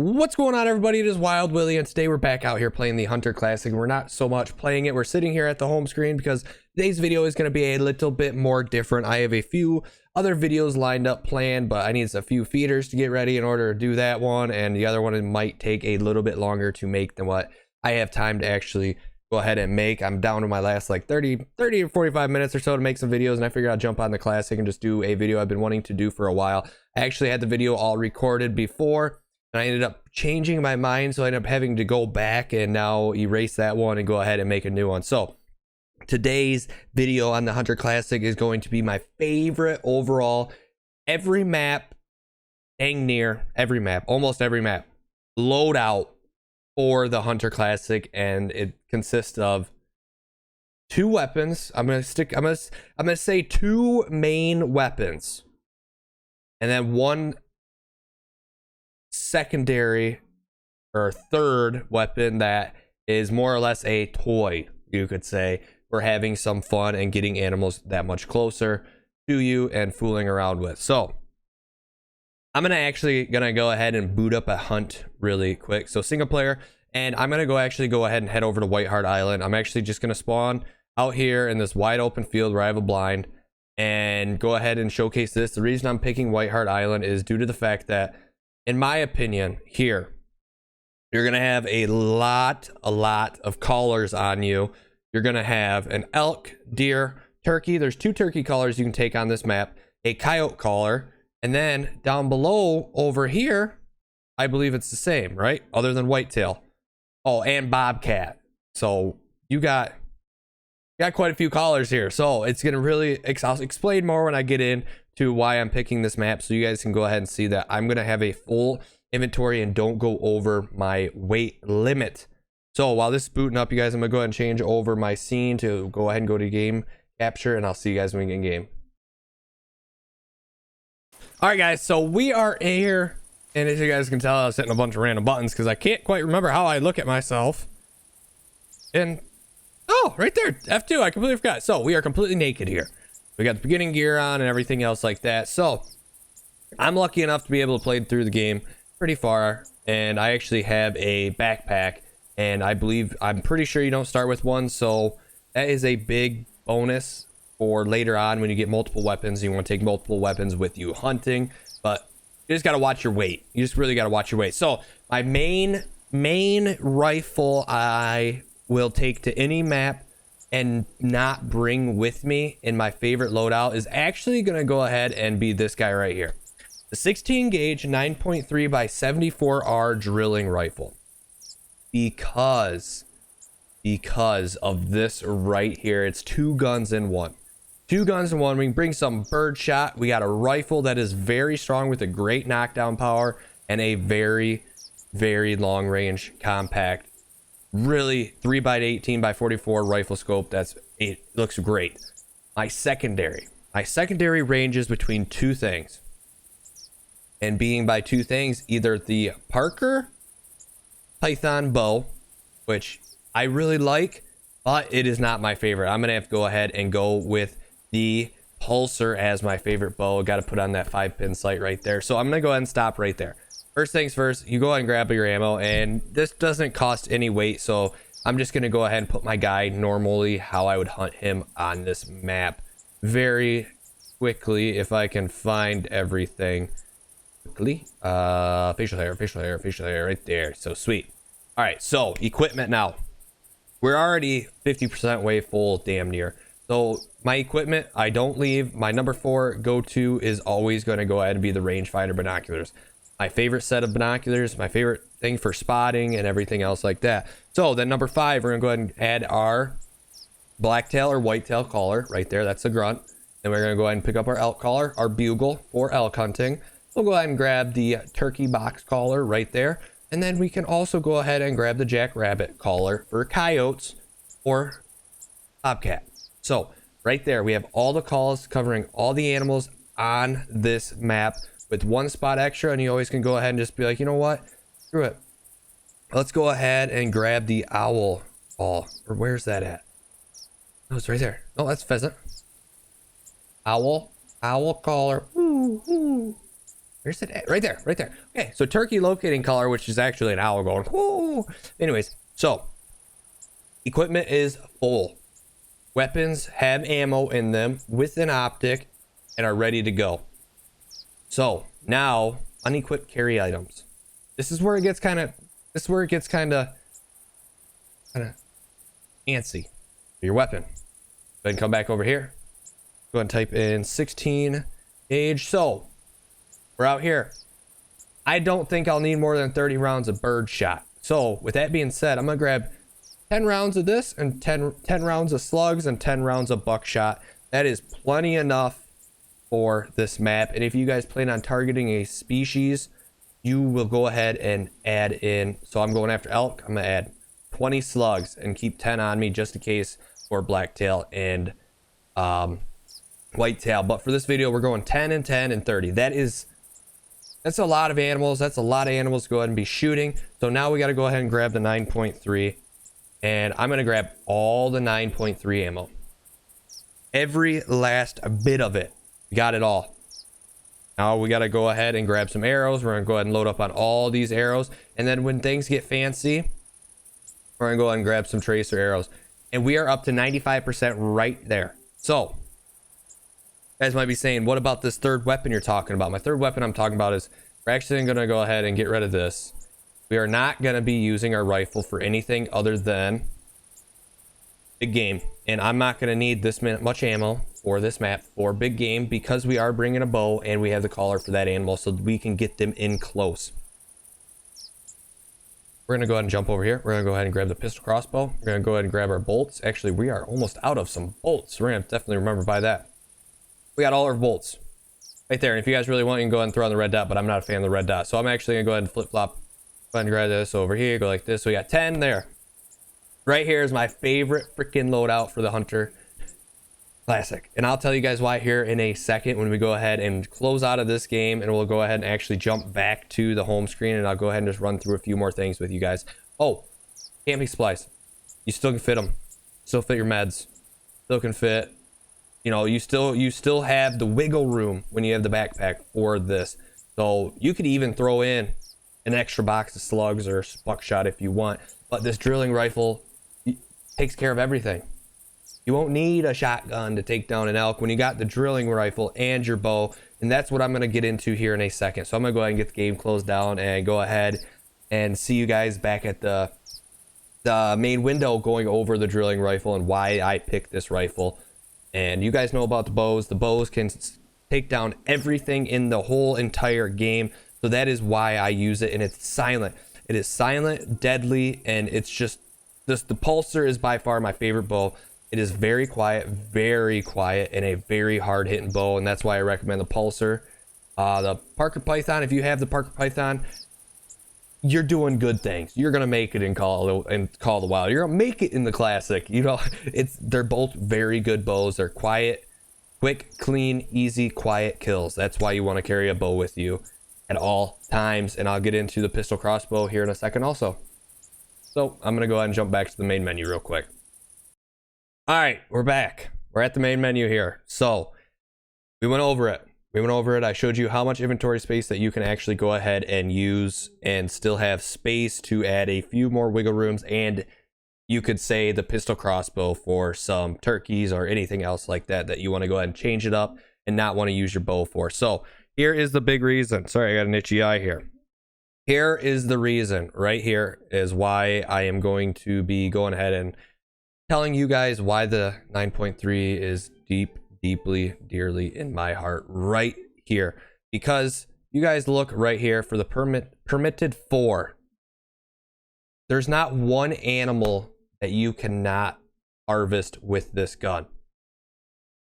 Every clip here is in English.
What's going on, everybody? It is WildWilly, and today we're back out here playing the Hunter Classic. We're not so much playing it, we're sitting here at the home screen because today's video is going to be a little bit more different. I have a few other videos lined up planned, but I need a few feeders to get ready in order to do that one, and the other one might take a little bit longer to make than what I have time to actually go ahead and make. I'm down to my last like 30 or 45 minutes or so to make some videos, and I figured I'd jump on the Classic and just do a video I've been wanting to do for a while. I actually had the video all recorded before, and I ended up changing my mind, so I ended up having to go back and now erase that one and go ahead and make a new one. So today's video on the Hunter Classic is going to be my favorite overall. Every map, dang near every map, almost every map, loadout for the Hunter Classic, and it consists of two weapons. I'm gonna say two main weapons, and then one secondary or third weapon that is more or less a toy, you could say, for having some fun and getting animals that much closer to you and fooling around with. So I'm gonna go ahead and boot up a hunt really quick. So single player, and I'm gonna go ahead and head over to Hart Island. I'm actually just gonna spawn out here in this wide open field where I have a blind and go ahead and showcase this. The reason I'm picking Hart Island is due to the fact that, in my opinion, here you're gonna have a lot of callers on you. You're gonna have an elk, deer, turkey. There's two turkey callers you can take on this map, a coyote caller, and then down below over here, I believe it's the same, right? Other than whitetail. Oh, and bobcat. So you got quite a few callers here. So it's gonna really, I'll explain more when I get in to why I'm picking this map, so you guys can go ahead and see that I'm gonna have a full inventory and don't go over my weight limit. So while this is booting up, you guys, I'm gonna go ahead and change over my scene to go ahead and go to game capture, and I'll see you guys when we get in game. All right, guys, so we are here, and as you guys can tell, I was hitting a bunch of random buttons because I can't quite remember how I look at myself. And oh, right there, F2, I completely forgot. So we are completely naked here. We got the beginning gear on and everything else like that. So I'm lucky enough to be able to play through the game pretty far, and I actually have a backpack, and I'm pretty sure you don't start with one, so that is a big bonus for later on when you get multiple weapons. You want to take multiple weapons with you hunting, but you just got to watch your weight. You just really got to watch your weight. So my main rifle I will take to any map and not bring with me in my favorite loadout is actually going to go ahead and be this guy right here. The 16 gauge 9.3 by 74R drilling rifle. Because of this right here. It's two guns in one. Two guns in one. We can bring some bird shot. We got a rifle that is very strong with a great knockdown power and a very long range compact, really 3x18 by 44 rifle scope. It looks great. My secondary ranges between two things, and being by two things, either the Parker Python bow, which I really like, but it is not my favorite. I'm gonna have to go ahead and go with the Pulsar as my favorite bow. Got to put on that 5-pin sight right there. So I'm gonna go ahead and stop right there. First things first, you go ahead and grab your ammo, and this doesn't cost any weight, so I'm just gonna go ahead and put my guy normally how I would hunt him on this map very quickly, if I can find everything quickly. Facial hair right there. So sweet. All right, so equipment now. We're already 50% way full, damn near. So my equipment, I don't leave. My number 4 go-to is always going to go ahead and be the rangefinder binoculars. My favorite set of binoculars, my favorite thing for spotting and everything else like that. So then number 5, we're gonna go ahead and add our blacktail or whitetail caller right there. That's the grunt. Then we're gonna go ahead and pick up our elk caller, our bugle for elk hunting. We'll go ahead and grab the turkey box caller right there. And then we can also go ahead and grab the jackrabbit caller for coyotes or bobcat. So right there, we have all the calls covering all the animals on this map with one spot extra, and you always can go ahead and just be like, you know what, screw it, let's go ahead and grab the owl call. Or where's that at? Oh, it's right there. Oh, that's pheasant. Owl caller. Ooh, ooh. Where's it at? Right there, right there. Okay, so turkey locating color, which is actually an owl going, whoo. Anyways, so equipment is full. Weapons have ammo in them with an optic and are ready to go. So now unequipped carry items. This is where it gets kind of fancy. Your weapon. Go ahead and come back over here. Go ahead and type in 16 gauge. So we're out here. I don't think I'll need more than 30 rounds of bird shot. So with that being said, I'm gonna grab 10 rounds of this and 10 rounds of slugs and 10 rounds of buckshot. That is plenty enough for this map. And if you guys plan on targeting a species, you will go ahead and add in. So I'm going after elk. I'm gonna add 20 slugs and keep 10 on me just in case for blacktail and whitetail. But for this video, we're going 10 and 10 and 30. That's a lot of animals. That's a lot of animals to go ahead and be shooting. So now we got to go ahead and grab the 9.3, and I'm going to grab all the 9.3 ammo. Every last bit of it. We got it all. Now we got to go ahead and grab some arrows. We're going to go ahead and load up on all these arrows. And then when things get fancy, we're going to go ahead and grab some tracer arrows. And we are up to 95% right there. So, you guys might be saying, what about this third weapon you're talking about? My third weapon I'm talking about is, we're actually going to go ahead and get rid of this. We are not going to be using our rifle for anything other than big game. And I'm not going to need this much ammo for this map for big game, because we are bringing a bow and we have the collar for that animal, so we can get them in close. We're going to go ahead and jump over here. We're going to go ahead and grab the pistol crossbow. We're going to go ahead and grab our bolts. Actually, we are almost out of some bolts. We're going to definitely remember by that. We got all our bolts right there. And if you guys really want, you can go ahead and throw on the red dot, but I'm not a fan of the red dot. So I'm actually going to go ahead and flip-flop. Go ahead and grab this over here. Go like this. So we got 10 there. Right here is my favorite freaking loadout for the Hunter Classic. And I'll tell you guys why here in a second when we go ahead and close out of this game, and we'll go ahead and actually jump back to the home screen, and I'll go ahead and just run through a few more things with you guys. Oh, camping supplies. You still can fit them. Still fit your meds. Still can fit. You know, you still have the wiggle room when you have the backpack for this. So you could even throw in an extra box of slugs or buckshot if you want. But this drilling rifle takes care of everything. You won't need a shotgun to take down an elk when you got the drilling rifle and your bow. And that's what I'm going to get into here in a second. So I'm going to go ahead and get the game closed down and go ahead and see you guys back at the main window going over the drilling rifle and why I picked this rifle. And you guys know about the bows. The bows can take down everything in the whole entire game. So that is why I use it. And it's silent. It is silent, deadly, and it's just this. The pulsar is by far my favorite bow. It is very quiet, and a very hard hitting bow, and that's why I recommend the pulsar. The Parker Python, if you have the Parker Python, you're doing good things. You're gonna make it in Call of the Wild. You're gonna make it in the Classic. You know, they're both very good bows. They're quiet, quick, clean, easy, quiet kills. That's why you want to carry a bow with you at all times. And I'll get into the pistol crossbow here in a second also. So I'm gonna go ahead and jump back to the main menu real quick. All right, we're back. We're at the main menu here. So we went over it. I showed you how much inventory space that you can actually go ahead and use and still have space to add a few more wiggle rooms. And you could say the pistol crossbow for some turkeys or anything else like that you want to go ahead and change it up and not want to use your bow for. So here is the big reason. Sorry, I got an itchy eye here. Here is the reason right here is why I am going to be going ahead and telling you guys why the 9.3 is deeply, dearly in my heart right here. Because you guys look right here for the permitted 4. There's not one animal that you cannot harvest with this gun.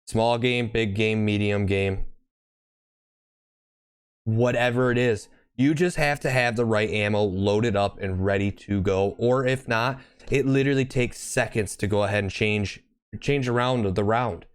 Small game, big game, medium game, whatever it is. You just have to have the right ammo loaded up and ready to go. Or if not, it literally takes seconds to go ahead and change around the round.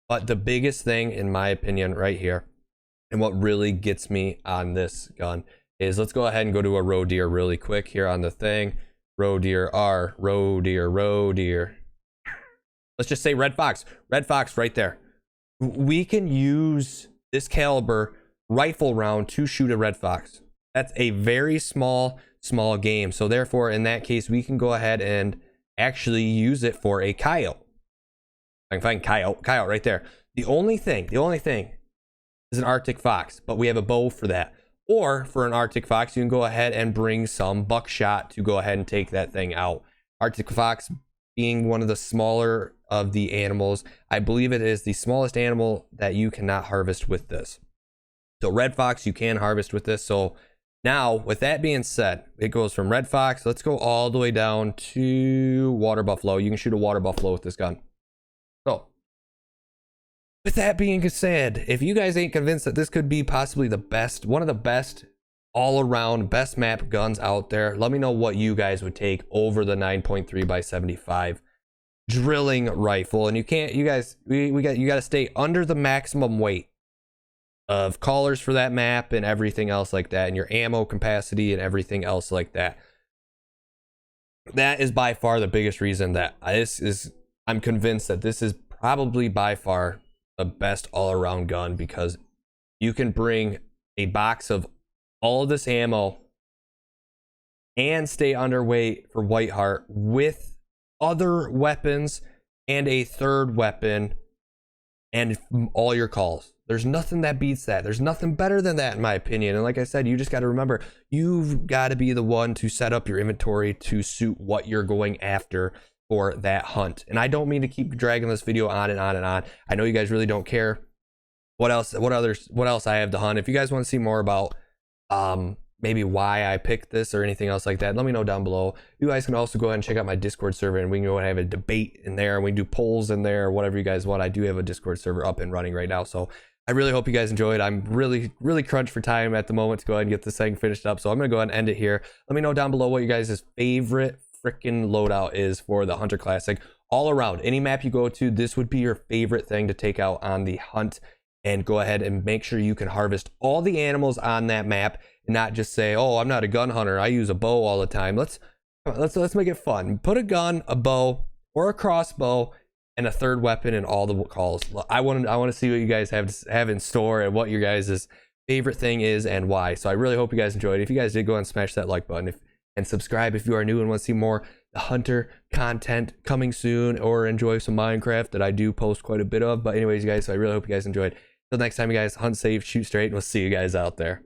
But the biggest thing, in my opinion, right here, and what really gets me on this gun is, let's go ahead and go to a roe deer really quick here on the thing. Roe deer R, roe deer. Let's just say red fox right there. We can use this caliber rifle round to shoot a red fox. That's a very small game. So therefore, in that case, we can go ahead and actually use it for a coyote. I can find coyote right there. The only thing is an Arctic fox, but we have a bow for that. Or for an Arctic fox, you can go ahead and bring some buckshot to go ahead and take that thing out. Arctic fox being one of the smaller of the animals, I believe it is the smallest animal that you cannot harvest with this. So red fox you can harvest with this. So now with that being said, it goes from red fox, let's go all the way down to water buffalo. You can shoot a water buffalo with this gun. So with that being said, if you guys ain't convinced that this could be possibly the best, one of the best all around best map guns out there, let me know what you guys would take over the 9.3x75 drilling rifle. And you can't, you guys, you got to stay under the maximum weight of callers for that map and everything else like that, and your ammo capacity and everything else like that. That is by far the biggest reason that I'm convinced that this is probably by far the best all-around gun, because you can bring a box of all of this ammo and stay underweight for White Hart with other weapons and a third weapon and all your calls. There's nothing that beats that. There's nothing better than that, in my opinion. And like I said, you just got to remember, you've got to be the one to set up your inventory to suit what you're going after for that hunt. And I don't mean to keep dragging this video on and on and on. I know you guys really don't care what else I have to hunt. If you guys want to see more about maybe why I picked this or anything else like that, let me know down below. You guys can also go ahead and check out my Discord server, and we can go ahead and have a debate in there, and we can do polls in there, or whatever you guys want. I do have a Discord server up and running right now, so I really hope you guys enjoyed. I'm really crunched for time at the moment to go ahead and get this thing finished up, so I'm gonna go ahead and end it here. Let me know down below what you guys' favorite freaking loadout is for the Hunter Classic. All around, any map you go to, this would be your favorite thing to take out on the hunt, and go ahead and make sure you can harvest all the animals on that map, and not just say, oh, I'm not a gun hunter, I use a bow all the time. Let's make it fun. Put a gun, a bow, or a crossbow, and a third weapon in all the calls. I want to see what you guys have in store and what your guys' favorite thing is and why. So I really hope you guys enjoyed. If you guys did, go ahead and smash that like button and subscribe if you are new and want to see more the Hunter content coming soon, or enjoy some Minecraft that I do post quite a bit of. But anyways, you guys, so I really hope you guys enjoyed. Till next time, you guys, hunt safe, shoot straight, and we'll see you guys out there.